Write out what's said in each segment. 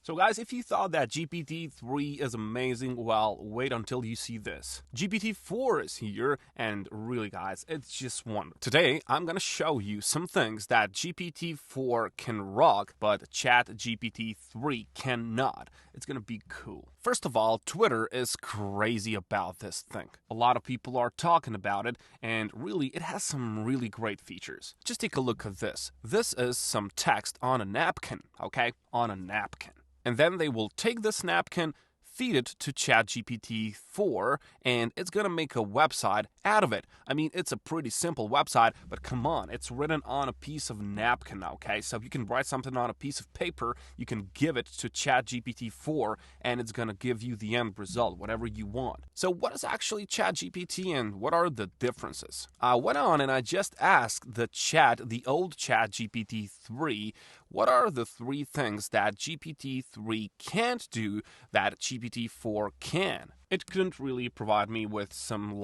So guys, if you thought that GPT-3 is amazing, well, wait until you see this. GPT-4 is here, and really guys, it's just wonderful. Today, I'm gonna show you some things that GPT-4 can rock, but ChatGPT-3 cannot. It's gonna be cool. First of all, Twitter is crazy about this thing. A lot of people are talking about it, and really, it has some really great features. Just take a look at this. This is some text on a napkin, okay? On a napkin. And then they will take this napkin, feed it to ChatGPT-4, and it's gonna make a website out of it. I mean, it's a pretty simple website, but come on, it's written on a piece of napkin, okay? So you can write something on a piece of paper, you can give it to ChatGPT-4, and it's gonna give you the end result, whatever you want. So what is actually ChatGPT, and what are the differences? I went on and I just asked the old ChatGPT-3, what are the three things that GPT-3 can't do that GPT-4 can? It couldn't really provide me with some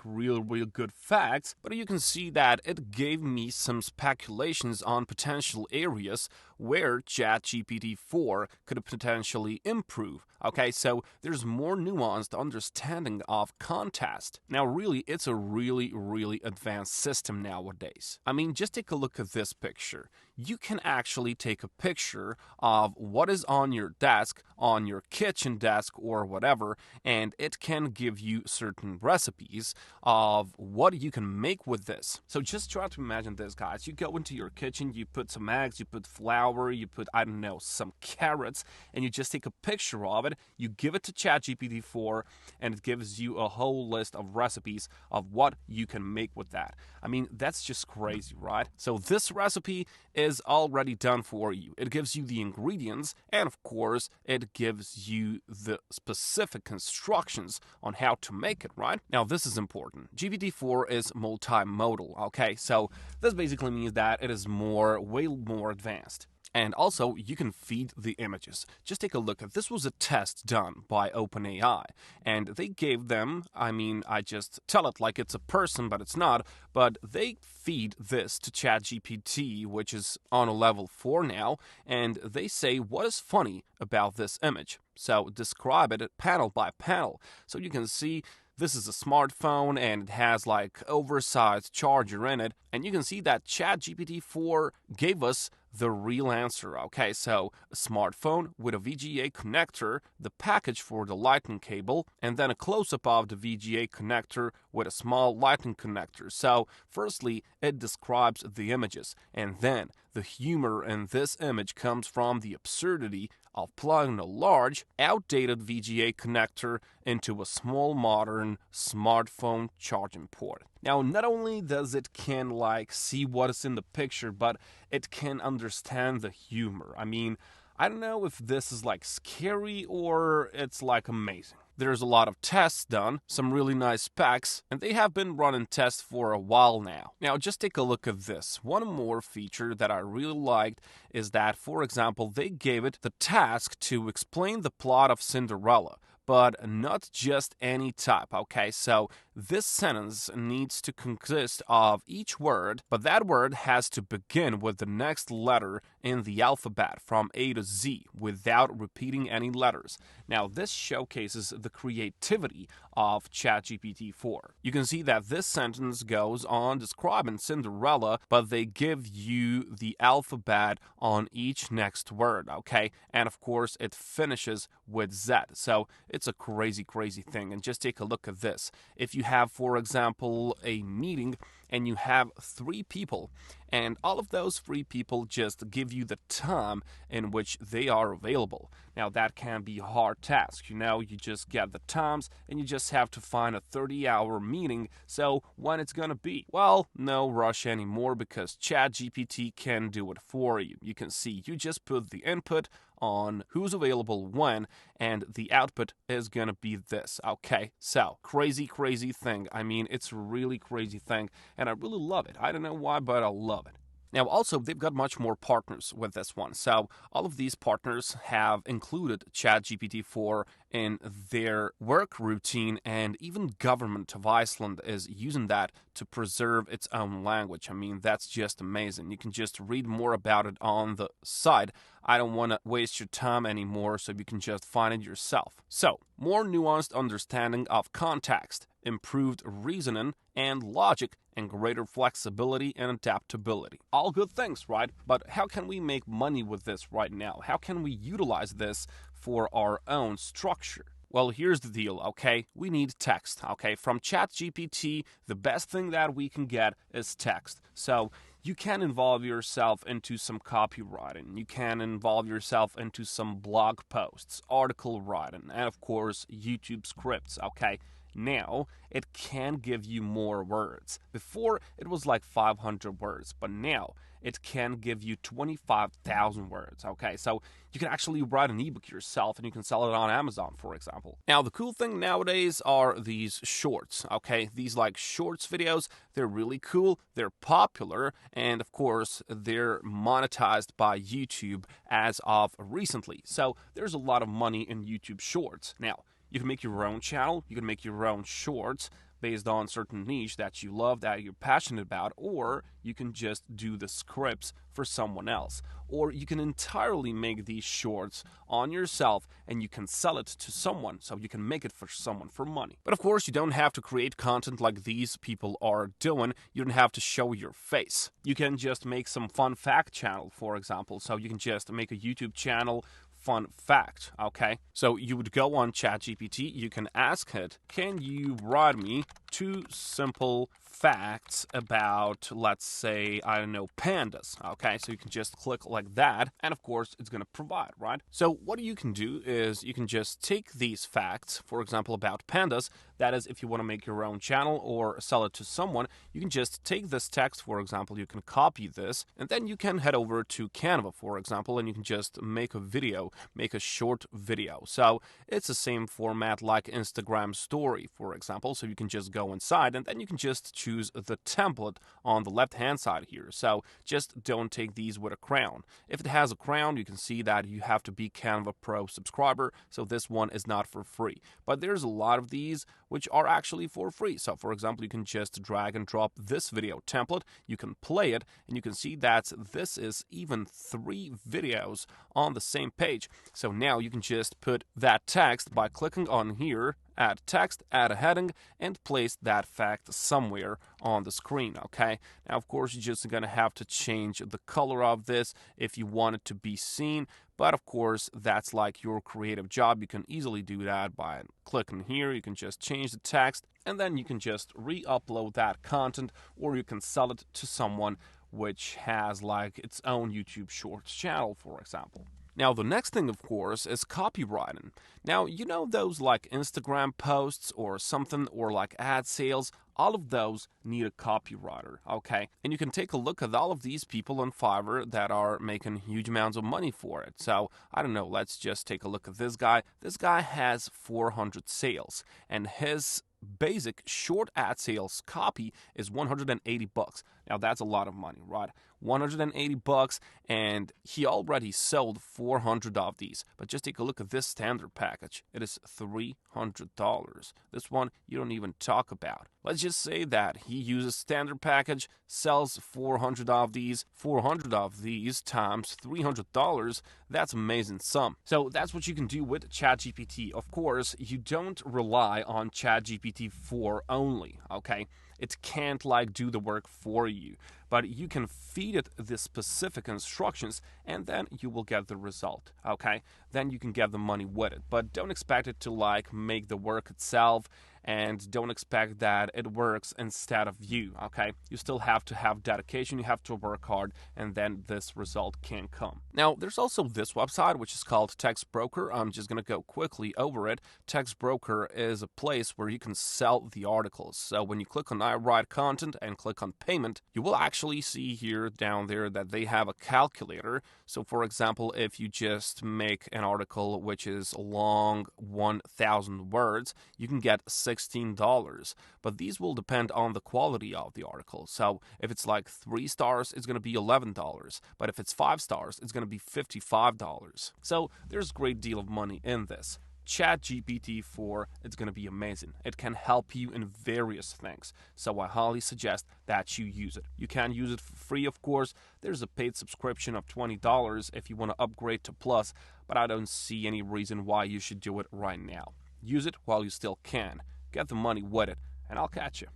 real good facts, but you can see that it gave me some speculations on potential areas where ChatGPT-4 could potentially improve. Okay, so there's more nuanced understanding of context. Now really, it's a really advanced system nowadays. I mean, just take a look at this picture. You can actually take a picture of what is on your desk, on your kitchen desk or whatever, and it can give you certain recipes of what you can make with this. So just try to imagine this, guys. You go into your kitchen, you put some eggs, you put flour, you put, I don't know, some carrots, and you just take a picture of it, you give it to ChatGPT-4, and it gives you a whole list of recipes of what you can make with that. I mean, that's just crazy, right? So this recipe is already done for you. It gives you the ingredients, and of course, it gives you the specific instructions on how to make it, right? Now, this is important. GPT-4 is multimodal, okay? So this basically means that it is way more advanced. And also, you can feed the images. Just take a look. This was a test done by OpenAI, and they gave them, I just tell it like it's a person, but it's not, but they feed this to ChatGPT, which is on a level 4 now, and they say, what is funny about this image? So describe it panel by panel. So you can see this is a smartphone and it has oversized charger in it, and you can see that ChatGPT-4 gave us the real answer. Okay, so a smartphone with a VGA connector, the package for the lightning cable, and then a close-up of the VGA connector with a small lightning connector. So firstly, it describes the images, and then the humor in this image comes from the absurdity of plugging a large, outdated VGA connector into a small modern smartphone charging port. Now, not only does it can see what is in the picture, but it can understand the humor. I mean, I don't know if this is scary or it's amazing. There's a lot of tests done, some really nice specs, and they have been running tests for a while now. Now, just take a look at this. One more feature that I really liked is that, for example, they gave it the task to explain the plot of Cinderella, but not just any type, okay? So this sentence needs to consist of each word, but that word has to begin with the next letter in the alphabet from A to Z without repeating any letters. Now, this showcases the creativity of ChatGPT-4. You can see that this sentence goes on describing Cinderella, but they give you the alphabet on each next word, okay? And of course, it finishes with Z. So it's a crazy thing. And just take a look at this. If you have, for example, a meeting and you have 3 people, and all of those 3 people just give you the time in which they are available. Now, that can be a hard task. You just get the times, and you just have to find a 30-hour meeting. So when it's gonna be? Well, no rush anymore because ChatGPT can do it for you. You can see, you just put the input on who's available when, and the output is gonna be this, okay? So, crazy thing. I mean, it's a really crazy thing, and I really love it. I don't know why, but I love it. Now, also, they've got much more partners with this one. So all of these partners have included ChatGPT-4 in their work routine, and even government of Iceland is using that to preserve its own language. I mean, that's just amazing. You can just read more about it on the site. I don't want to waste your time anymore, so you can just find it yourself. So, more nuanced understanding of context, improved reasoning and logic, and greater flexibility and adaptability. All good things, right? But how can we make money with this right now? How can we utilize this for our own structure? Well, here's the deal, okay? We need text, okay? From ChatGPT, the best thing that we can get is text. So you can involve yourself into some copywriting. You can involve yourself into some blog posts, article writing, and of course, YouTube scripts, okay? Now, it can give you more words. Before, it was like 500 words, but now it can give you 25,000 words, okay? So you can actually write an ebook yourself and you can sell it on Amazon, for example. Now, the cool thing nowadays are these shorts, okay? These like shorts videos, they're really cool, they're popular, and of course, they're monetized by YouTube as of recently. So there's a lot of money in YouTube shorts. Now, you can make your own channel, you can make your own shorts based on certain niche that you love, that you're passionate about, or you can just do the scripts for someone else. Or you can entirely make these shorts on yourself and you can sell it to someone, so you can make it for someone for money. But of course, you don't have to create content like these people are doing. You don't have to show your face. You can just make some fun fact channel, for example. So you can just make a YouTube channel, fun fact, okay? So you would go on ChatGPT, you can ask it, can you write me 2 simple facts about, let's say, I don't know, pandas, okay? So you can just click like that, and of course, it's gonna provide, right? So what you can do is you can just take these facts, for example, about pandas, that is, if you wanna make your own channel or sell it to someone, you can just take this text, for example, you can copy this, and then you can head over to Canva, for example, and you can just make a video, make a short video. So it's the same format like Instagram story, for example, so you can just go inside and then you can just choose the template on the left hand side here. So just don't take these with a crown. If it has a crown, you can see that you have to be Canva Pro subscriber, so this one is not for free. But there's a lot of these which are actually for free. So for example, you can just drag and drop this video template, you can play it, and you can see that this is even 3 videos on the same page. So now you can just put that text by clicking on here, add text, add a heading, and place that fact somewhere on the screen, okay? Now, of course, you're just gonna have to change the color of this if you want it to be seen, but of course, that's like your creative job. You can easily do that by clicking here. You can just change the text, and then you can just re-upload that content, or you can sell it to someone which has like its own YouTube Shorts channel, for example. Now, the next thing, of course, is copywriting. Now, you know those like Instagram posts or something, or like ad sales, all of those need a copywriter, okay? And you can take a look at all of these people on Fiverr that are making huge amounts of money for it. So, I don't know, let's just take a look at this guy. This guy has 400 sales, and his basic short ad sales copy is $180. Now that's a lot of money, right? $180, and he already sold 400 of these. But just take a look at this standard package. It is $300. This one you don't even talk about. Let's just say that he uses standard package, sells 400 of these. 400 of these times $300, that's amazing sum. So that's what you can do with ChatGPT. Of course, you don't rely on ChatGPT-4 only, okay? It can't like do the work for you, but you can feed it the specific instructions and then you will get the result, okay? Then you can get the money with it, but don't expect it to like make the work itself, and don't expect that it works instead of you, okay? You still have to have dedication, you have to work hard, and then this result can come. Now, there's also this website, which is called Text Broker. I'm just gonna go quickly over it. Text Broker is a place where you can sell the articles. So when you click on I write content and click on payment, you will actually see here down there that they have a calculator. So for example, if you just make an article which is long 1,000 words, you can get $16. But these will depend on the quality of the article. So if it's like 3 stars, it's going to be $11. But if it's 5 stars, it's going to be $55. So there's a great deal of money in this. GPT4, it's going to be amazing. It can help you in various things. So I highly suggest that you use it. You can use it for free, of course. There's a paid subscription of $20 if you want to upgrade to Plus, but I don't see any reason why you should do it right now. Use it while you still can. Get the money with it, and I'll catch you.